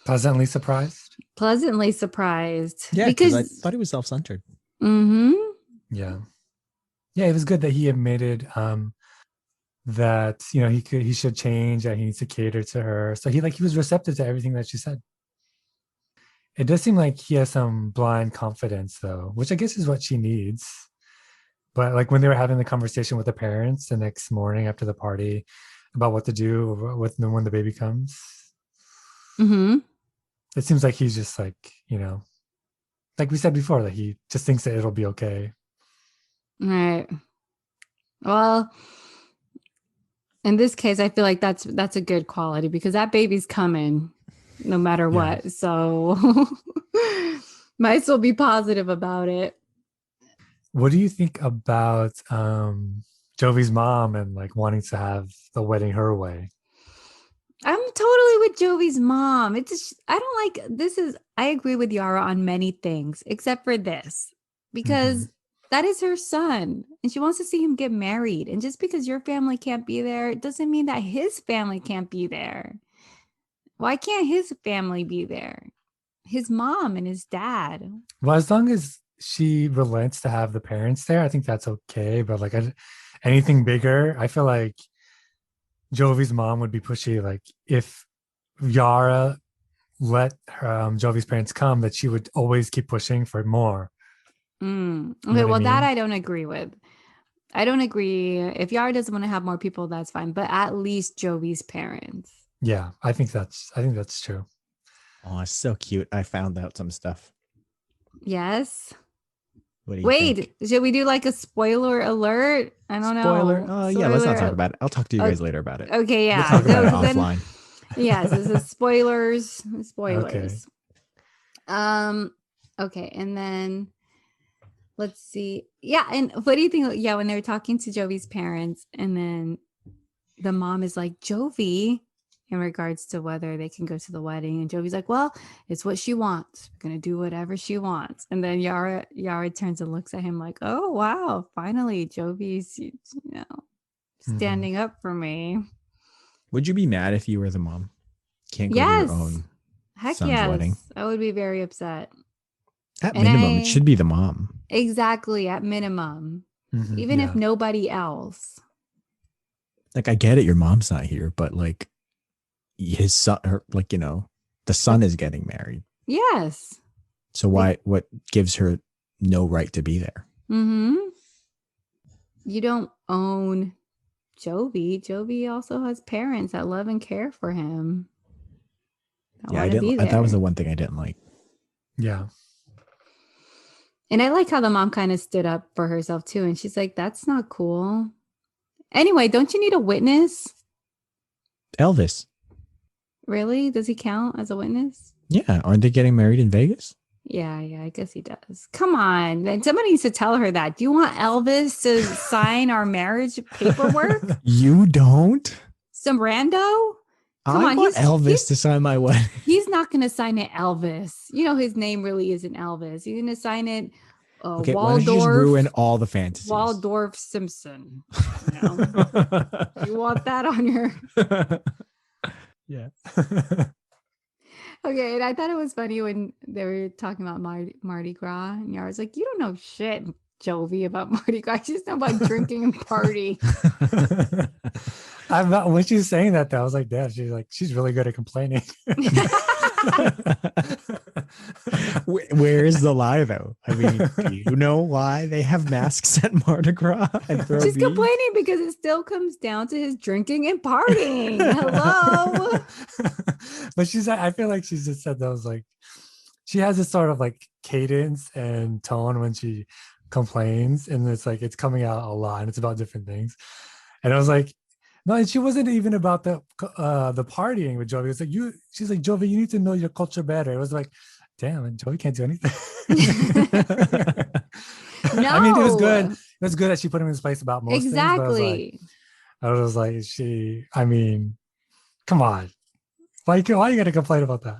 S1: Pleasantly surprised?
S3: Pleasantly surprised.
S2: Yeah, because I thought he was self-centered.
S3: Mm-hmm.
S1: Yeah. Yeah, it was good that he admitted that, you know, he should change, that he needs to cater to her. So he was receptive to everything that she said. It does seem like he has some blind confidence though, which I guess is what she needs. But like when they were having the conversation with the parents the next morning after the party about what to do when the baby comes.
S3: Mm-hmm.
S1: It seems like he's just like, you know, like we said before, that he just thinks that it'll be okay.
S3: Right. Well, in this case, I feel like that's a good quality because that baby's coming no matter what. So might as well be positive about it.
S1: What do you think about Jovi's mom and like wanting to have the wedding her way?
S3: I'm totally with Jovi's mom. It's just, I don't like this. I agree with Yara on many things except for this because that is her son and she wants to see him get married. And just because your family can't be there, it doesn't mean that his family can't be there. Why can't his family be there? his mom and his dad.
S1: Well, as long as she relents to have the parents there, I think that's okay. But like anything bigger, I feel like Jovi's mom would be pushy. Like if Yara let Jovi's parents come, that she would always keep pushing for more.
S3: Okay,
S1: You know
S3: well,
S1: what I
S3: that
S1: mean?
S3: I don't agree with. I don't agree. If Yara doesn't want to have more people, that's fine. But at least Jovi's parents.
S1: Yeah, I think that's true.
S2: Oh, it's so cute. I found out some stuff.
S3: Yes.
S2: What do you think?
S3: Should we do like a spoiler alert? I don't
S2: Spoiler?
S3: know.
S2: Oh, yeah, let's not talk about it. I'll talk to you guys
S3: Okay.
S2: later about it.
S3: Okay,
S2: We'll
S3: yeah.
S2: talk about it
S3: Then,
S2: offline.
S3: yes, this is spoilers.
S1: Okay.
S3: Okay, and then let's see. Yeah, and what do you think? Yeah, when they were talking to Jovi's parents, and then the mom is like, Jovi, in regards to whether they can go to the wedding. And Jovi's like, well, it's what she wants. We're going to do whatever she wants. And then Yara turns and looks at him like, oh, wow, finally, Jovi's, standing up for me.
S2: Would you be mad if you were the mom? Can't go to
S3: Yes.
S2: your own
S3: Heck
S2: son's
S3: yes.
S2: wedding?
S3: I would be very upset.
S2: At minimum, it should be the mom.
S3: Exactly, at minimum.
S1: Mhm,
S3: Even
S1: yeah.
S3: if nobody else.
S2: Like, I get it, your mom's not here, but like his son, the son is getting married.
S3: Yes.
S2: So what gives her no right to be there?
S3: Mm-hmm. You don't own Jovi. Jovi also has parents that love and care for him.
S2: I didn't. That was the one thing I didn't like.
S1: Yeah.
S3: And I like how the mom kind of stood up for herself too. And she's like, that's not cool. Anyway, don't you need a witness?
S2: Elvis.
S3: Really? Does he count as a witness?
S2: Yeah. Aren't they getting married in Vegas?
S3: Yeah, I guess he does. Come on. Then somebody needs to tell her that. Do you want Elvis to sign our marriage paperwork?
S2: You don't?
S3: Some rando?
S2: I want Elvis to sign my wedding.
S3: He's not going to sign it Elvis. You know, his name really isn't Elvis. He's going to sign it
S2: okay,
S3: Waldorf.
S2: Why don't you just ruin all the fantasies?
S3: Waldorf Simpson. You want that on your...
S1: Yeah.
S3: Okay, and I thought it was funny when they were talking about Mardi Gras, and Yara's like, you don't know shit, Jovi, about Mardi Gras. You just know about drinking and party.
S1: I'm not, when she's saying that, though, I was like, damn, she's really good at complaining.
S2: Where is the lie, though? I mean, do you know why they have masks at Mardi Gras?
S3: She's complaining because it still comes down to his drinking and partying. Hello.
S1: But I feel like she's just said those, like, she has this sort of like cadence and tone when she complains, and it's like it's coming out a lot, and it's about different things. And I was like, no, and she wasn't even about the partying with Jovi. It's like she's like, Jovi, you need to know your culture better. It was like, damn, and Jovi can't do anything.
S3: No,
S1: I mean, it was good. It was good that she put him in his place about most
S3: exactly.
S1: things. I was like, I mean, come on, why you gotta complain about that?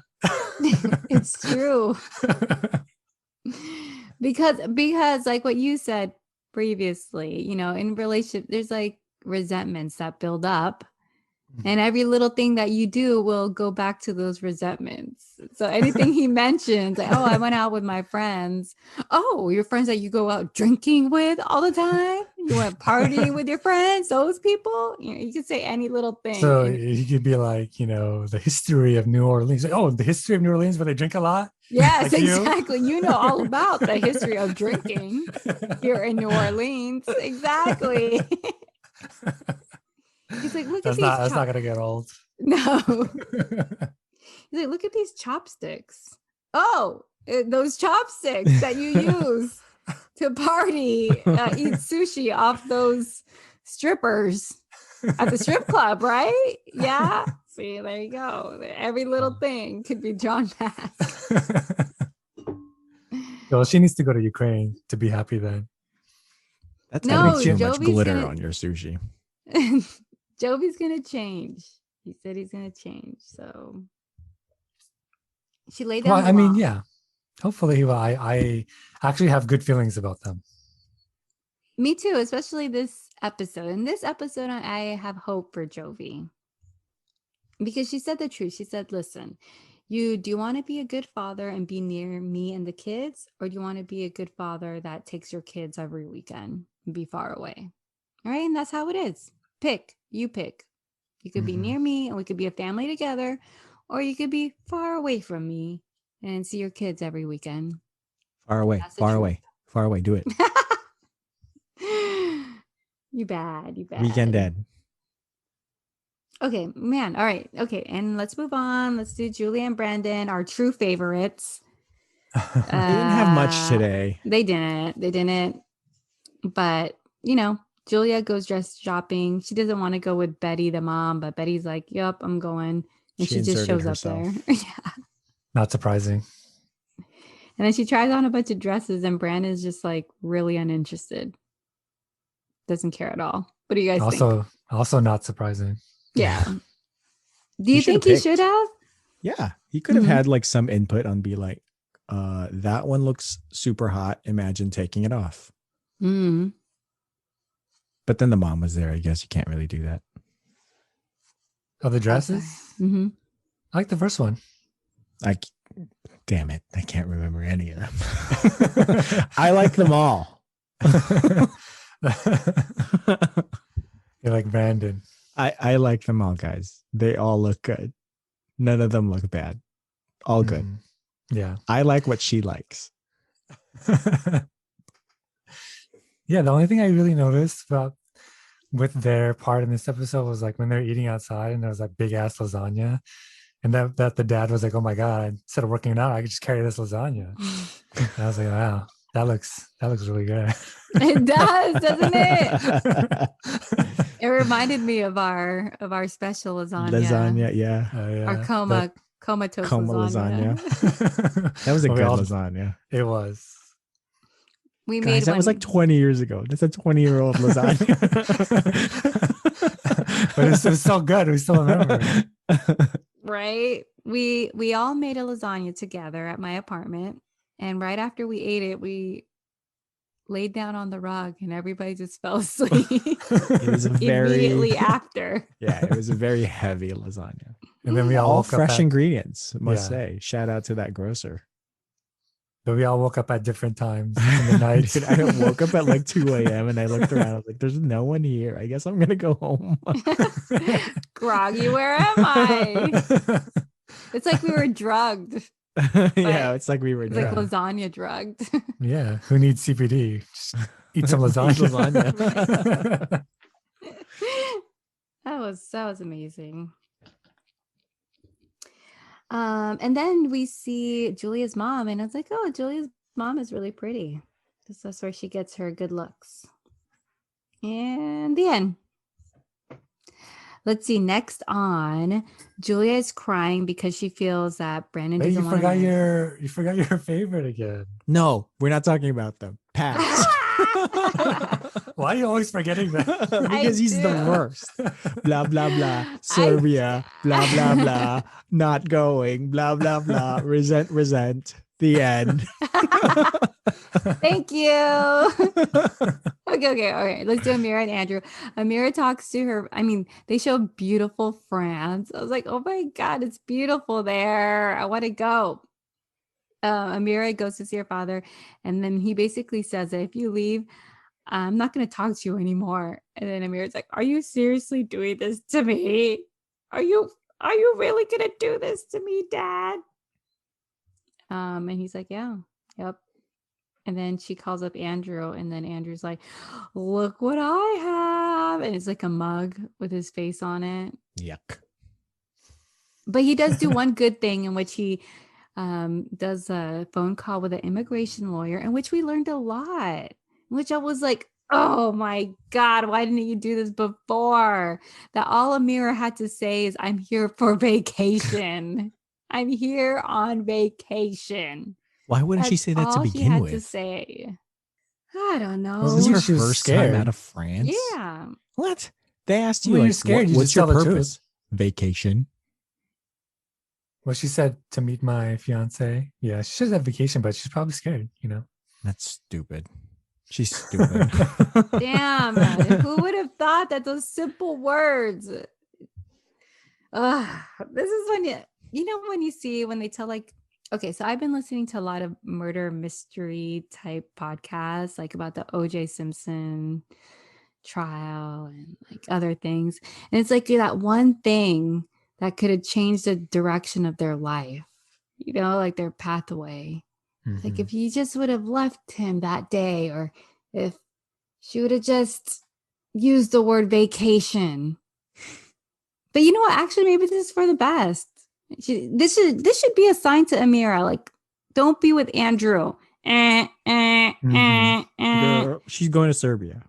S3: It's true. because like what you said previously, in relationship, there's like resentments that build up, and every little thing that you do will go back to those resentments. So anything he mentions, like, oh, I went out with my friends. Oh, your friends that you go out drinking with all the time? You went partying with your friends? Those people? You can say any little thing.
S1: So you could be like, the history of New Orleans. Like, oh, the history of New Orleans where they drink a lot?
S3: Yes, like exactly. You know all about the history of drinking here in New Orleans. Exactly. He's like, look at these.
S1: That's not gonna get old.
S3: No. He's like, look at these chopsticks. Oh, those chopsticks that you use to party, eat sushi off those strippers at the strip club, right? Yeah. See, there you go. Every little thing could be drawn back.
S1: Well, she needs to go to Ukraine to be happy then.
S2: That's too much glitter on your sushi.
S3: Jovi's gonna change. He said he's gonna change. So she laid down.
S1: Well, I mean, yeah. Hopefully he will. I actually have good feelings about them.
S3: Me too, especially this episode. In this episode, I have hope for Jovi. Because she said the truth. She said, listen, do you want to be a good father and be near me and the kids, or do you want to be a good father that takes your kids every weekend and be far away? All right. And that's how it is. Pick. You pick. You could be near me and we could be a family together, or you could be far away from me and see your kids every weekend.
S2: Far away.
S3: That's the
S2: Far
S3: truth.
S2: away. Far away. Do it.
S3: You bad.
S2: Weekend Dad.
S3: Okay, man. All right. Okay. And let's move on. Let's do Julia and Brandon, our true favorites.
S2: They didn't have much today.
S3: They didn't. But, you know, Julia goes dress shopping. She doesn't want to go with Betty, the mom, but Betty's like, "Yep, I'm going." And she just shows
S2: herself.
S3: up there. Yeah.
S1: Not surprising.
S3: And then she tries on a bunch of dresses, and Brandon's just like really uninterested. Doesn't care at all. What do you guys think?
S1: Also not surprising.
S3: Yeah. Do you think he should have?
S2: Yeah. He could have had like some input on be like, that one looks super hot. Imagine taking it off.
S3: Mm-hmm.
S2: But then the mom was there. I guess you can't really do that.
S1: Oh, the dresses?
S3: Mm-hmm.
S1: I like the first one.
S2: Damn it. I can't remember any of them. I like them all.
S1: You're like Brandon.
S2: I like them all, guys. They all look good. None of them look bad. All good.
S1: Yeah.
S2: I like what she likes.
S1: Yeah, the only thing I really noticed about with their part in this episode was like when they're eating outside and there was like big ass lasagna, and that the dad was like, "Oh my god, instead of working out, I could just carry this lasagna." And I was like, "Wow, that looks really good."
S3: It does, doesn't it? It reminded me of our special lasagna.
S2: Lasagna, yeah.
S3: Our comatose
S2: lasagna.
S3: lasagna.
S2: That was a good lasagna.
S1: It was.
S3: We
S2: Guys,
S3: made
S2: that was like 20 years ago. That's a 20-year-old lasagna.
S1: But it was so good. We still remember.
S3: Right? We all made a lasagna together at my apartment, and right after we ate it, we laid down on the rug and everybody just fell asleep.
S2: It was
S3: immediately after.
S2: Yeah, it was a very heavy lasagna.
S1: And then we
S2: all fresh ingredients, must say. Shout out to that grocer.
S1: But we all woke up at different times in the night.
S2: Dude, I woke up at like 2 a.m. and I looked around. I was like, there's no one here. I guess I'm going to go home.
S3: Groggy, where am I? It's like we were drugged.
S2: Yeah, it's like we were
S3: drugged. Like lasagna drugged.
S1: Yeah, who needs CBD? Just eat some lasagna.
S3: That was amazing. And then we see Julia's mom, and it's like, oh, Julia's mom is really pretty. That's where she gets her good looks. And the end. Let's see. Next on, Julia is crying because she feels that Brandon doesn't want to.
S1: You forgot your favorite again.
S2: No, we're not talking about them. Pass.
S1: Why are you always forgetting that?
S2: Because he's the worst. Blah, blah, blah. Serbia. Blah, blah, blah. Not going. Blah, blah, blah. Resent. The end.
S3: Thank you. Okay. All right. Let's do Amira and Andrew. Amira talks to her. I mean, they show beautiful France. I was like, oh my God, it's beautiful there. I want to go. Amira goes to see her father, and then he basically says that if you leave, I'm not going to talk to you anymore. And then Amira's like, are you seriously doing this to me? Are you really going to do this to me, Dad? And he's like, yeah, yep. And then she calls up Andrew, and then Andrew's like, look what I have. And it's like a mug with his face on it.
S2: Yuck.
S3: But he does do one good thing in which he does a phone call with an immigration lawyer, in which we learned a lot, in which I was like, oh my God, why didn't you do this before? That all Amira had to say is, I'm here for vacation. I'm here on vacation.
S2: Why wouldn't she say that to begin with?
S3: To say. I don't know.
S2: Was this her first time out of France?
S3: Yeah.
S2: What? They asked you,
S1: well,
S2: like,
S1: you're scared.
S2: what's your purpose? Vacation.
S1: Well, she said to meet my fiance. Yeah, she should have vacation, but she's probably scared, you know?
S2: That's stupid. She's stupid.
S3: Damn. Who would have thought that those simple words? This is when you know, when they tell like, okay, so I've been listening to a lot of murder mystery type podcasts, like about the OJ Simpson trial and like other things. And it's like that one thing that could have changed the direction of their life, you know, like their pathway. It's like if you just would have left him that day, or if she would have just used the word vacation. But you know what? Actually, maybe this is for the best. This should be a sign to Amira, like, don't be with Andrew.
S2: Girl, she's going to Serbia.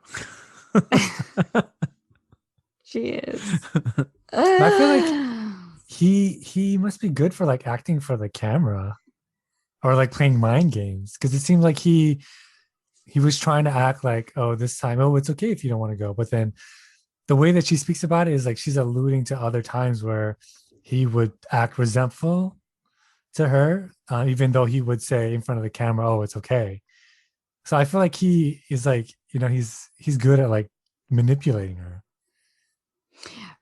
S3: She is.
S1: I feel like he must be good for like acting for the camera or like playing mind games, because it seemed like he was trying to act like, oh, this time, oh, it's okay if you don't want to go. But then the way that she speaks about it is like she's alluding to other times where he would act resentful to her, even though he would say in front of the camera, oh, it's okay. So I feel like he is like, you know, he's good at like manipulating her.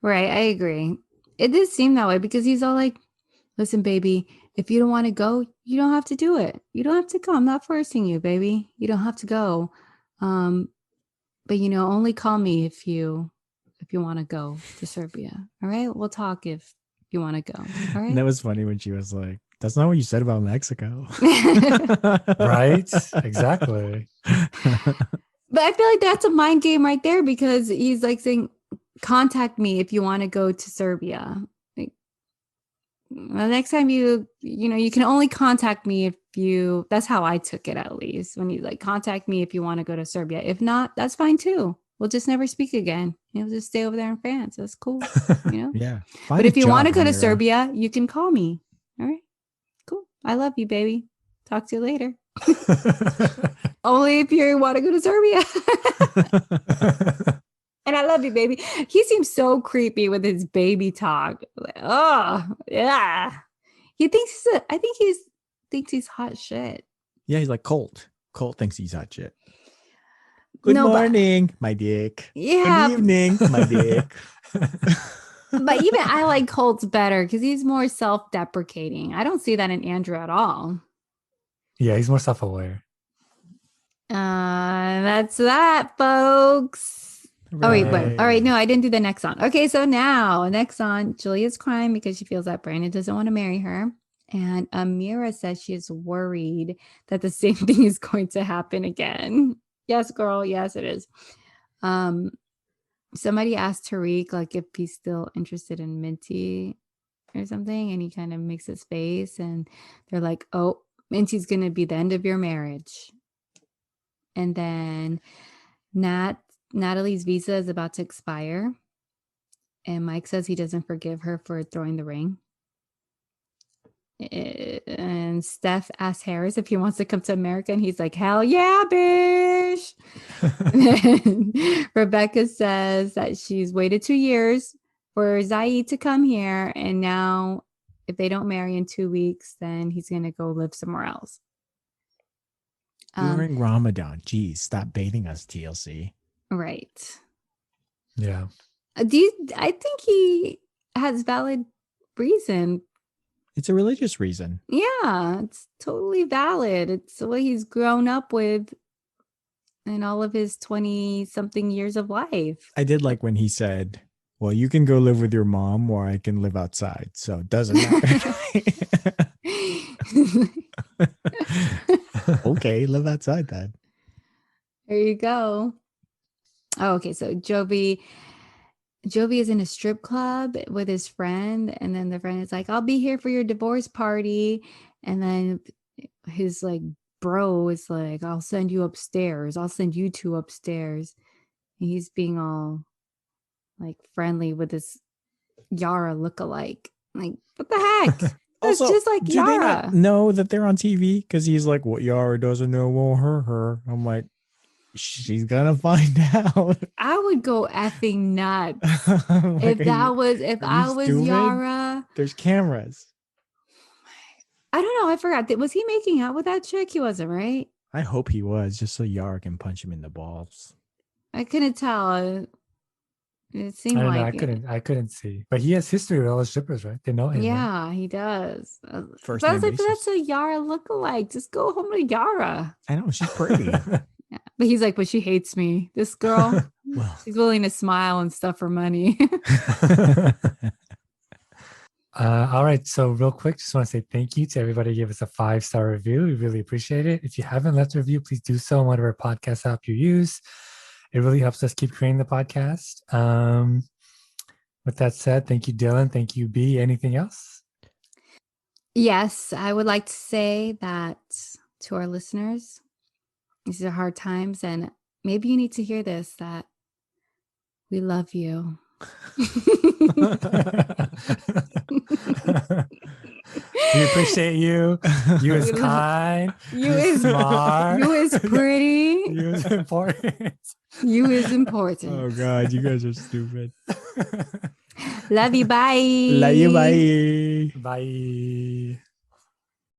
S3: Right. I agree. It did seem that way because he's all like, listen, baby, if you don't want to go, you don't have to do it. You don't have to go. I'm not forcing you, baby. You don't have to go. But you know, only call me if you want to go to Serbia. All right. We'll talk if you want to go. All right.
S2: And that was funny when she was like, that's not what you said about Mexico.
S1: Right? Exactly.
S3: But I feel like that's a mind game right there, because he's like saying, contact me if you want to go to Serbia. Like, the next time you can only contact me if you, that's how I took it, at least, when you like, contact me if you want to go to Serbia. If not, that's fine too. We'll just never speak again. You'll just stay over there in France. That's cool. You know?
S2: Yeah.
S3: But if you want to go to Serbia, you can call me. All right. Cool. I love you, baby. Talk to you later. Only if you want to go to Serbia. And I love you, baby. He seems so creepy with his baby talk. Like, oh, yeah. I think he thinks he's hot shit.
S2: Yeah, he's like Colt. Colt thinks he's hot shit. Good morning, my dick.
S3: Yeah.
S2: Good evening, my dick.
S3: But even I like Colt's better because he's more self-deprecating. I don't see that in Andrew at all.
S1: Yeah, he's more self-aware.
S3: That's that, folks. Right. Oh, wait. All right. No, I didn't do the next song. Okay, so now next song, Julia's crying because she feels that Brandon doesn't want to marry her. And Amira says she is worried that the same thing is going to happen again. Yes, girl. Yes, it is. Somebody asked Tarik like if he's still interested in Minty or something, and he kind of makes his face, and they're like, "Oh, Minty's gonna be the end of your marriage." And then Natalie's visa is about to expire, and Mike says he doesn't forgive her for throwing the ring. And Steph asks Harris if he wants to come to America, and he's like, hell yeah, bitch. Rebecca says that she's waited 2 years for Zied to come here, and now if they don't marry in 2 weeks, then he's going to go live somewhere else.
S2: During Ramadan. Geez, stop baiting us, TLC.
S3: Right.
S1: Yeah.
S3: I think he has valid reason.
S2: It's a religious reason.
S3: Yeah, it's totally valid. It's what he's grown up with in all of his 20-something years of life.
S2: I did like when he said, well, you can go live with your mom or I can live outside. So it doesn't matter. Okay, live outside then.
S3: There you go. Oh, okay. So Jovi is in a strip club with his friend, and then the friend is like, I'll be here for your divorce party. And then his like bro is like, I'll send you upstairs. I'll send you two upstairs. And he's being all like friendly with this Yara lookalike. Like, what the heck? It's
S2: Also,
S3: just like
S2: do
S3: Yara.
S2: they not know that they're on TV? Because he's like, what Yara doesn't know won't hurt her. I'm like, she's gonna find out.
S3: I would go effing nuts
S2: Like,
S3: if I was
S2: stupid?
S3: Yara.
S2: There's cameras.
S3: I don't know. I forgot. Was he making out with that chick? He wasn't, right?
S2: I hope he was, just so Yara can punch him in the balls.
S3: I couldn't tell. It
S1: I
S3: seemed
S1: don't know.
S3: like it.
S1: I couldn't see, but he has history with all the strippers, right? They know him. Right?
S3: Yeah, he does.
S2: First
S3: But I was
S2: name
S3: like, but that's
S2: basis.
S3: a Yara lookalike. Just go home to Yara.
S2: I know she's pretty.
S3: Yeah. But he's like, but she hates me. This girl,
S2: Well,
S3: she's willing to smile and stuff for money.
S1: All right. So real quick, just want to say thank you to everybody who gave us a 5-star review. We really appreciate it. If you haven't left a review, please do so on whatever podcast app you use. It really helps us keep creating the podcast. With that said, thank you, Dylan. Thank you, B. Anything else?
S3: Yes, I would like to say that to our listeners, these are hard times, and maybe you need to hear this, that we love you.
S1: We appreciate you. You is kind.
S3: You is
S1: smart.
S3: You is pretty.
S1: You is important.
S3: You is important.
S2: oh God, you guys are stupid.
S3: Love you. Bye.
S2: Love you. Bye.
S1: Bye.